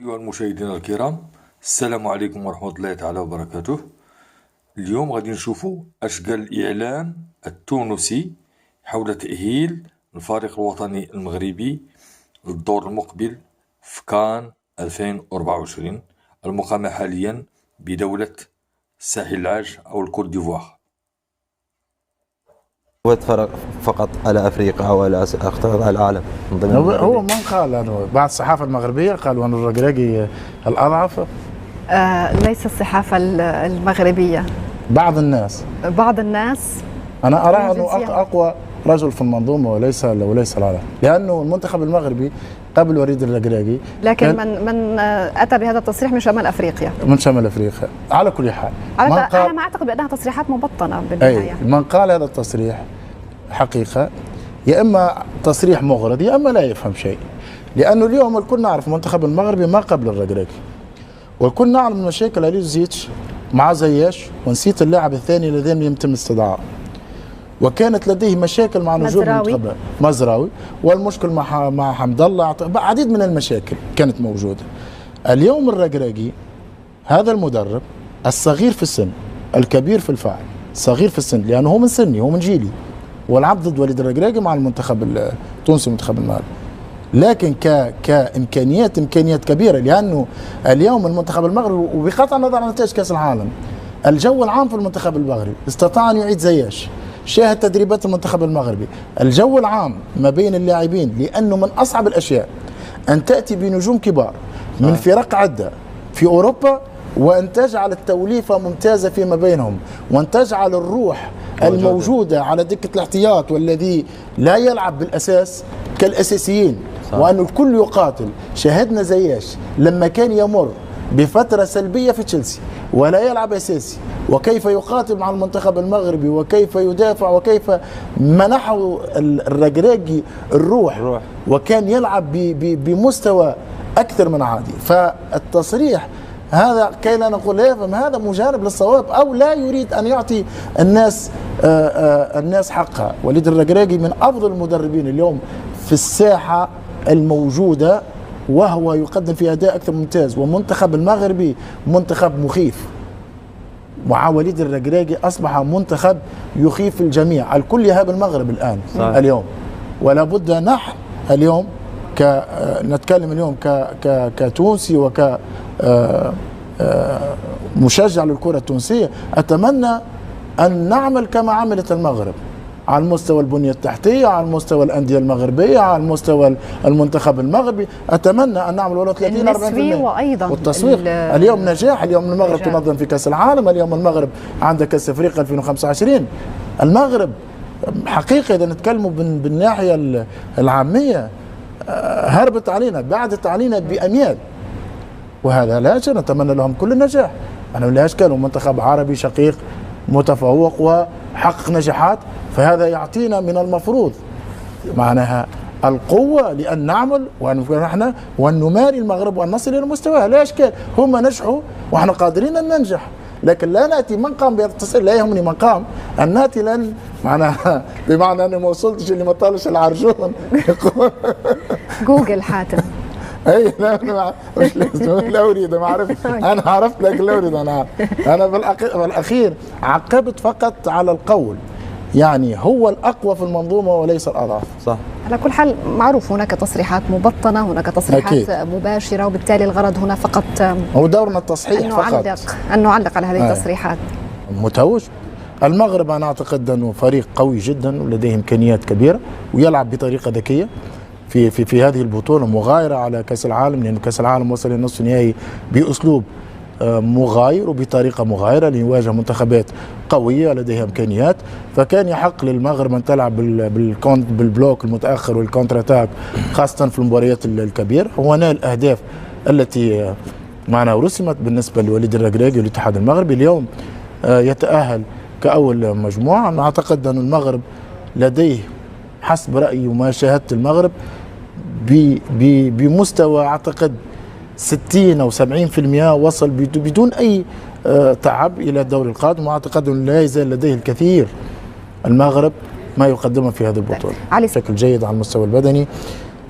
أيها المشاهدين الكرام، السلام عليكم ورحمة الله تعالى وبركاته. اليوم غادي نشوفوا اش قال الإعلام التونسي حول تأهيل الفريق الوطني المغربي للدور المقبل في كان 2024 المقامة حاليا بدولة الساحل العاج أو الكوت ديفوار. فرق فقط على افريقيا او على على العالم من ضمن هو من قال انه بعض الصحافه المغربيه قالوا ان الركراكي الاضعف. ليس الصحافه المغربيه، بعض الناس انا ارى انه اقوى رجل في المنظومه وليس العالم، لانه المنتخب المغربي قبل وليد الركراكي، لكن من اتى بهذا التصريح من شمال افريقيا. على كل حال انا ما اعتقد بانها تصريحات مبطنه بالنهايه. من قال هذا التصريح حقيقه يا اما تصريح مغرض يا اما لا يفهم شيء، لانه اليوم الكل نعرف المنتخب المغربي ما قبل الركراكي، والكل نعلم المشاكل اللي زيتش مع زياش، ونسيت اللاعب الثاني الذي لم يتم استدعائه، وكانت لديه مشاكل مع نجوم المنتخب مزراوي، والمشكل مع حمد الله، عديد من المشاكل كانت موجوده. اليوم الركراكي هذا المدرب الصغير في السن الكبير في الفعل، صغير في السن لانه هو من سني، هو من جيلي، ولعب ضد وليد الركراكي مع المنتخب التونسي المنتخب المغربي، لكن كامكانيات كبيره، لانه اليوم المنتخب المغربي وبقطع النظر عن نتائج كاس العالم، الجو العام في المنتخب المغربي استطاع ان يعيد زياش، شاهد تدريبات المنتخب المغربي، الجو العام ما بين اللاعبين، لانه من اصعب الاشياء ان تاتي بنجوم كبار من فرق عده في اوروبا وان تجعل التوليفه ممتازه فيما بينهم، وان تجعل الروح الموجوده على دكه الاحتياط والذي لا يلعب بالاساس كالاساسيين، وان الكل يقاتل. شاهدنا زياش لما كان يمر بفتره سلبيه في تشيلسي ولا يلعب اساسي، وكيف يقاتل مع المنتخب المغربي، وكيف يدافع، وكيف منحه الركراكي الروح، وكان يلعب بمستوى اكثر من عادي. فالتصريح هذا كي لا نقول لا يفهم، هذا مجانب للصواب او لا يريد ان يعطي الناس حقها. وليد الركراكي من افضل المدربين اليوم في الساحه الموجوده، وهو يقدم في اداء اكثر ممتاز، ومنتخب المغربي منتخب مخيف، مع وليد الركراكي اصبح منتخب يخيف الجميع، الكل يهاب المغرب الان صحيح. اليوم ولا بد نحن اليوم نتكلم اليوم كتونسي وك مشجع للكرة التونسية، أتمنى أن نعمل كما عملت المغرب على المستوى البنية التحتية، على المستوى الأندية المغربية، على المستوى المنتخب المغربي. أتمنى أن نعمل ولو 30-40% وأيضا والتصوير. اليوم نجاح، اليوم المغرب تنظم في كأس العالم، اليوم المغرب عندها كأس أفريقيا 2025. المغرب حقيقة إذا نتكلموا بالناحية العامية هربت علينا، بعدت علينا بأميال، وهذا لا شيء، نتمنى لهم كل النجاح. أنا لا أشكال منتخب عربي شقيق متفوق وحقق نجاحات، فهذا يعطينا من المفروض معناها القوة لأن نعمل وأن نماري المغرب وأن نصل إلى مستواه. لا أشكال، هم نجحوا وإحنا قادرين أن ننجح، لكن لا ناتي من قام بهذا التصريح، لا يهمني من قام، ان ناتي لن معناها بمعنى اني ما وصلتش اللي ما طالش العرجون جوجل حاتم. اي لا مش لا اريد، ما عرفت، انا عرفت لكن لا اريد. انا بالاخير عقبت فقط على القول، يعني هو الاقوى في المنظومه وليس الاضعف. صح. على كل حال معروف هناك تصريحات مبطنه، هناك تصريحات أكيد مباشره، وبالتالي الغرض هنا فقط هو دورنا التصحيح فقط، أن نعلق على هذه التصريحات. متوج المغرب أنا أعتقد أنه فريق قوي جدا ولديه إمكانيات كبيرة، ويلعب بطريقة ذكية في هذه البطولة، مغايرة على كأس العالم، لأن كأس العالم وصل للنصف النهائي بأسلوب مغاير وبطريقة مغايرة ليواجه منتخبات قوية لديها إمكانيات، فكان يحق للمغرب أن تلعب بالبلوك المتأخر والكونتر اتاك، خاصة في المباريات الكبيرة، ونال الأهداف التي معنا رسمت بالنسبة لوليد الركراكي والاتحاد المغربي. اليوم يتأهل كأول مجموعة. أنا أعتقد أن المغرب لديه حسب رأيي وما شاهدت المغرب بمستوى أعتقد 60 أو 70% وصل بدون أي تعب إلى الدور القادم، وأعتقد أن لا يزال لديه الكثير المغرب ما يقدمه في هذه البطولة بشكل جيد على المستوى البدني،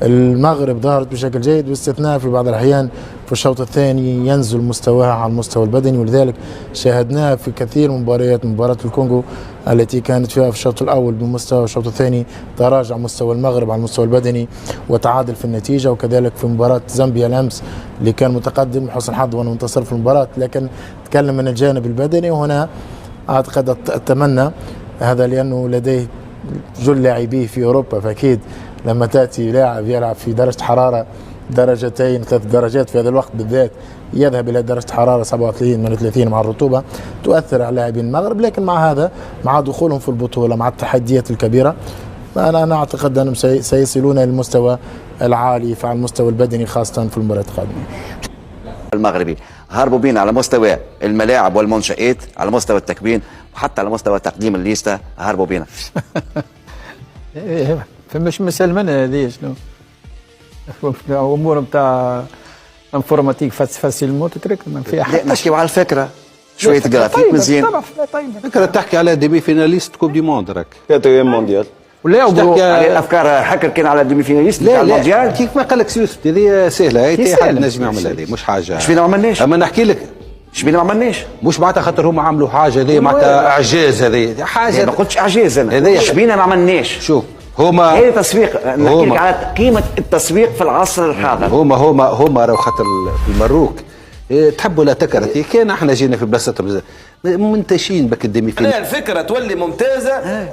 المغرب ظهرت بشكل جيد باستثناء في بعض الأحيان في الشوط الثاني ينزل مستواها على المستوى البدني، ولذلك شاهدناها في كثير من مباريات، مباراة الكونغو التي كانت فيها في الشوط الأول بمستوى، الشوط الثاني تراجع مستوى المغرب على المستوى البدني وتعادل في النتيجة، وكذلك في مباراة زامبيا الأمس اللي كان متقدم حسن حظ ومنتصر في المباراة، لكن تكلم من الجانب البدني. وهنا أعتقد أتمنى هذا لأنه لديه جل لاعبيه في أوروبا، فأكيد لما تأتي لاعب يلعب في درجة حرارة درجتين 3 درجات في هذا الوقت بالذات، يذهب إلى درجة حرارة 37 من 30 مع الرطوبة، تؤثر على لاعبين المغرب. لكن مع هذا، مع دخولهم في البطولة، مع التحديات الكبيرة، أنا أعتقد أنهم سيصلون إلى المستوى العالي على المستوى البدني خاصة في المباريات القادمة. المغربي هربوا بينا على مستوى الملاعب والمنشآت، على مستوى التكوين، وحتى على مستوى تقديم الليسته هربوا بينا. فمش مسلمنا هذه شنو امور نتاع انفورماتيك فاسيلمون تترك ما فيها حتى. نحكيو على الفكره شويه جرافيك مزيان. فكره تحكي على ديمي فيناليست كوب دي موند راك كاتريام مونديال. ولا على الافكار حكر كان على الديمي فيناليست تاع المونديال. كيف ما قال لك يوسف هذه سهله، اي حد نجم يعمل هذه، مش حاجه. اش بينا ما عملناش؟ اما نحكي لك اش بينا ما عملناش، مش معناتها خاطر هما عملوا حاجه هذه معناتها اعجاز، هذه حاجه ما قلتش اعجاز انا، اش بينا ما عملناش. شوف هما هي تسويق، نحكي لك على قيمه التسويق في العصر الحاضر. هما راهو خاطر في المروك تحبوا لا تكرت، كان احنا جينا في بلاصتهم منتشين بك الديمي فينال. الفكره تولي ممتازه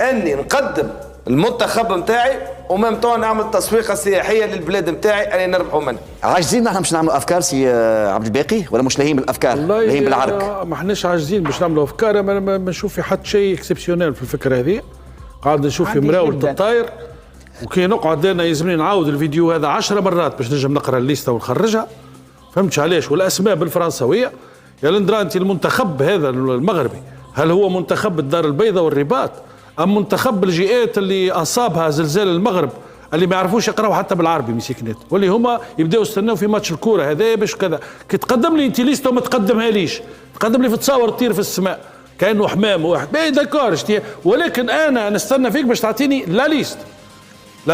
اني نقدم المنتخب نتاعي ومام طون نعمل تسويقه سياحيه للبلاد نتاعي اني نربحوا منها. عاجزين نحن باش نعملوا افكار سي عبد الباقي ولا مش لاهين بالافكار؟ لاهين بالعرق. ما احناش عاجزين باش نعملوا افكار، ما نشوف في حد شيء اكسبسيونيل في الفكره هذه. قاعد نشوف في مراوله الطاير، وكي نقعد انا يلزمني نعاود الفيديو هذا 10 مرات باش نجم نقرا الليسته ونخرجها. فهمتش علاش؟ والاسماء بالفرنسويه. يا لندرا انت المنتخب هذا المغربي هل هو منتخب الدار البيضاء والرباط ام منتخب الجيئات اللي اصابها زلزال المغرب اللي ما يعرفوش يقراوا حتى بالعربي مسكنات، واللي هما يبداو يستناو في ماتش الكوره هذا باش كذا. كي تقدم لي انت ليسته وما تقدمها ليش، تقدم لي في تصاور تطير في السماء كانه حمام واحد باهي داكور، ولكن انا نستنى فيك باش تعطيني لا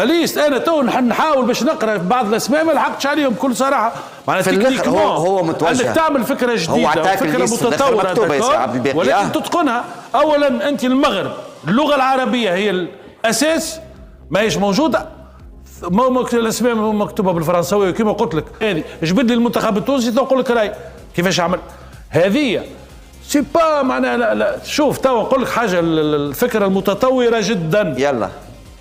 ليست. انا تو نحاول باش نقرا بعض الاسماء ما لحقتش عليهم بكل صراحه. معناتها تكنيكمون هو متوجه انك تعمل فكره جديده، فكره متطوره، ولكن تتقنها. اولا انت المغرب اللغه العربيه هي الاساس، ما هيش موجوده. الاسماء مكتوبه بالفرنساويه كما قلت لك. يعني جبد لي المنتخب التونسي نقول لك راي كيفاش عمل هذه سي با معناها. لا شوف تو نقول لك حاجه، الفكره المتطوره جدا. يلا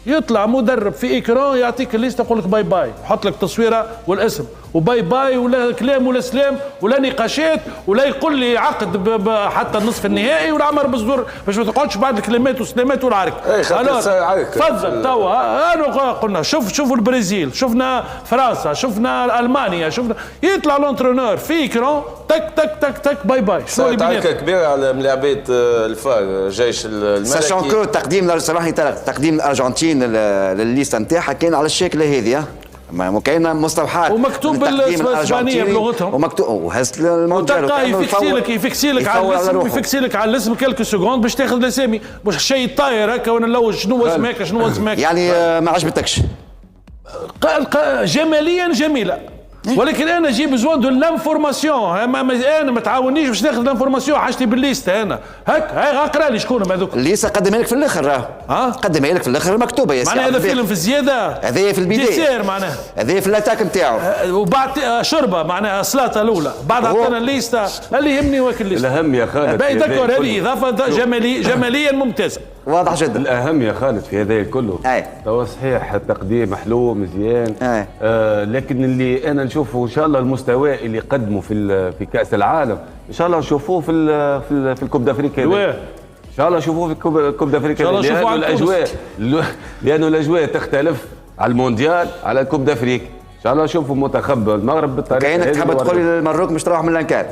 يطلع مدرب في اكران يعطيك الليست يقول لك باي باي، يحط لك تصويره والاسم وباي باي، ولا كلام ولا سلام ولا نقاشات، ولا يقول لي عقد حتى النصف النهائي والعمر بالزور باش ما تقعدش بعد الكلمات والسلامات والعرك. تفضل توا قلنا شوفوا البرازيل، شفنا فرنسا، شفنا المانيا، شفنا يطلع لونترونور في اكران تك تك تك تك باي باي. شنو اللي تعركه كبيره على ملاعبات الفار جيش الملكي. ساشون كو تقديم تقديم الارجنتين للليسته نتاعها كان على الشكل هذه، كاينه مستوحاه ومكتوب بالاسبانيه بلغتهم ومكتوب وهزت المونديال يفكسي لك على الاسم كلكو سكوند باش تاخذ الاسامي، مش شيء طاير هكا وانا نلوج شنو اسمك يعني ما عجبتكش. جماليا جميله، ولكن انا جي بزوان دو لانفورماسيون. انا ما تعاونيش باش ناخذ لانفورماسيون، حاجتي بالليسته انا هكا اقرا لي شكون هذوك. الليسته قدمها لك في الاخر، راه قدمها لك في الاخر مكتوبه يا سيدي. معناها هذا فيلم في الزياده، هذا في البدايه ديسير معناها، هذا في الاتاك نتاعو، وبعد شربه معناها الصلاه الاولى، بعد عطانا الليسته. اللي يهمني واكل الليسته الاهم يا خالد باهي دكور. هذه اضافه جماليا ممتازه واضح جدا. الاهم يا خالد في هذا كله تو صحيح التقديم حلو مزيان، لكن اللي انا نشوفه ان شاء الله المستوى اللي قدموا في كاس العالم ان شاء الله نشوفوه في الكوب دافريكا ان شاء الله نشوفوه في الكوب دافريكا، لانه الاجواء تختلف على المونديال على الكوب دافريكا. ان شاء الله نشوفوا منتخب المغرب بالطريقه كاينك تحب تقول لي المروك مش تروح من الانكار،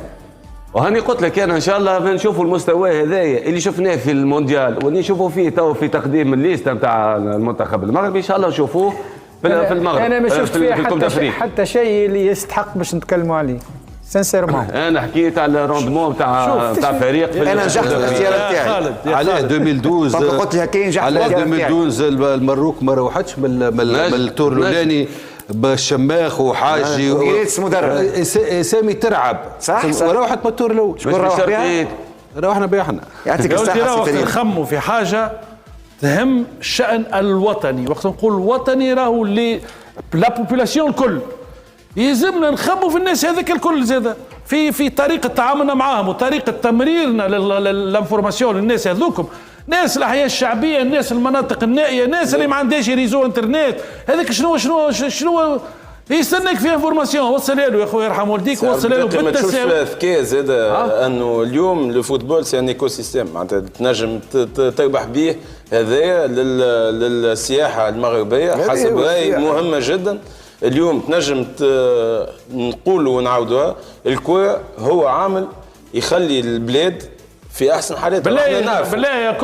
وهاني قلت لك انا ان شاء الله نشوفوا المستوى هذايا اللي شفناه في المونديال واللي نشوفوه فيه تو في تقديم الليسته نتاع المنتخب المغربي ان شاء الله نشوفوه في المغرب. انا ما شفت فيه حتى شيء اللي يستحق باش نتكلموا عليه سانسيرمون. انا حكيت على الروندمون تاع فريق انا نجحت في الاختيار نتاعي على 2012. قلت لها كاين نجحت على 2012 المروك ما روحتش من التور الاولاني بالشماخ وحاجي اسامي ترعب صح وروحت ماتور الاول شكون روح بها؟ روحنا بها احنا. يعطيك الصحة وقت نخموا في حاجة تهم الشأن الوطني، وقت نقول وطني راهو اللي لا بوبولاسيون الكل يلزمنا نخموا في الناس هذاك الكل زاده في طريقة تعاملنا معاهم وطريقة تمريرنا للانفورماسيون للناس هذوكم، ناس الاحياء الشعبيه، الناس المناطق النائيه، الناس اللي ما عندهاش ريزو انترنت، هذاك شنو يستناك في انفورماسيون وصلها له يا خويا يرحم والديك، وصلها له بالتساوي. ما تشوفش ذكاء زاد انه اليوم لو فوتبول سي ان ايكو سيستيم، معناتها تنجم تربح به هذايا للسياحه المغربيه حسب رايي مهمه جدا. اليوم تنجم نقولوا ونعاودوها، الكوره هو عامل يخلي البلاد في احسن حالاتها. بالله